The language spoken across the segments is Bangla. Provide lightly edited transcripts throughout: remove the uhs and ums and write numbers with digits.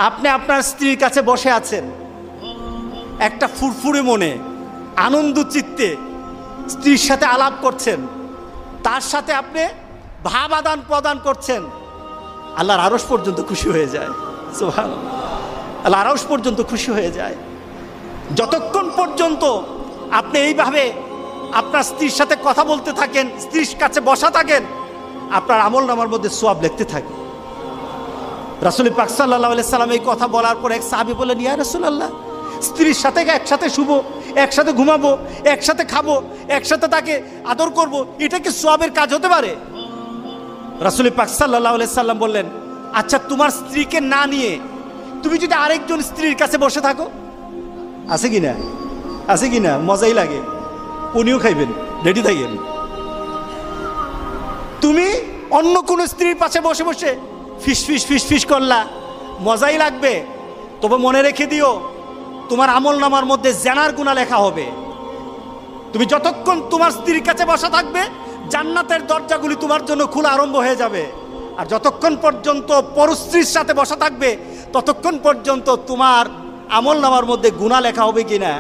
আপনি আপনার স্ত্রীর কাছে বসে আছেন, একটা ফুরফুরে মনে আনন্দ চিত্তে স্ত্রীর সাথে আলাপ করছেন, তার সাথে আপনি ভাব আদান প্রদান করছেন, আল্লাহর আরশ পর্যন্ত খুশি হয়ে যায়। সুবহানাল্লাহ, আল্লাহর আরশ পর্যন্ত খুশি হয়ে যায়। যতক্ষণ পর্যন্ত আপনি এইভাবে আপনার স্ত্রীর সাথে কথা বলতে থাকেন, স্ত্রীর কাছে বসা থাকেন, আপনার আমলনামার মধ্যে সওয়াব লিখতে থাকে। রাসূল পাক সাল্লাল্লাহু আলাইহি সাল্লাম এই কথা বলার পর এক সাহাবী বললেন, ইয়া রাসূলুল্লাহ, স্ত্রীর সাথে একসাথে শুবো, একসাথে ঘুমাবো, একসাথে খাবো, একসাথে তাকে আদর করব, এটা কি সওয়াবের কাজ হতে পারে? রাসূল পাক সাল্লাল্লাহু আলাইহি সাল্লাম বললেন, আচ্ছা তোমার স্ত্রীকে না নিয়ে তুমি যদি আরেকজন স্ত্রীর কাছে বসে থাকো, আছে কিনা? আছে কিনা? মজাই লাগে, উনিও খাইবেন, রেডি থাকেন। তুমি অন্য কোনো স্ত্রীর পাশে বসে বসে ফিস ফিস ফিস ফিস করলা, মজাই লাগবে, তবে মনে রেখে দিও তোমার আমলনামার মধ্যে জেনার গুনাহ লেখা হবে। তুমি যতক্ষণ তোমার স্ত্রীর কাছে বসা থাকবে, জান্নাতের দরজাগুলি তোমার জন্য খোলা আরম্ভ হয়ে যাবে। আর যতক্ষণ পর্যন্ত পরস্ত্রীর সাথে বসা থাকবে, ততক্ষণ পর্যন্ত তোমার আমলনামার মধ্যে গুনাহ লেখা হবে কিনা।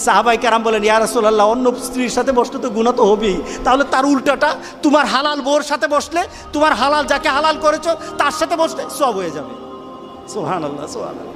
সাহাবায়ে কেরাম বলেন, ইয়া রাসূলুল্লাহ, অন্য স্ত্রীর সাথে বসলে তো গুনাহ তো হবেই, তাহলে তার উল্টাটা তোমার হালাল বউর সাথে বসলে, তোমার হালাল যাকে হালাল করেছো তার সাথে বসলে সওয়াব হয়ে যাবে। সুবহানাল্লাহ, সুবহানাল্লাহ।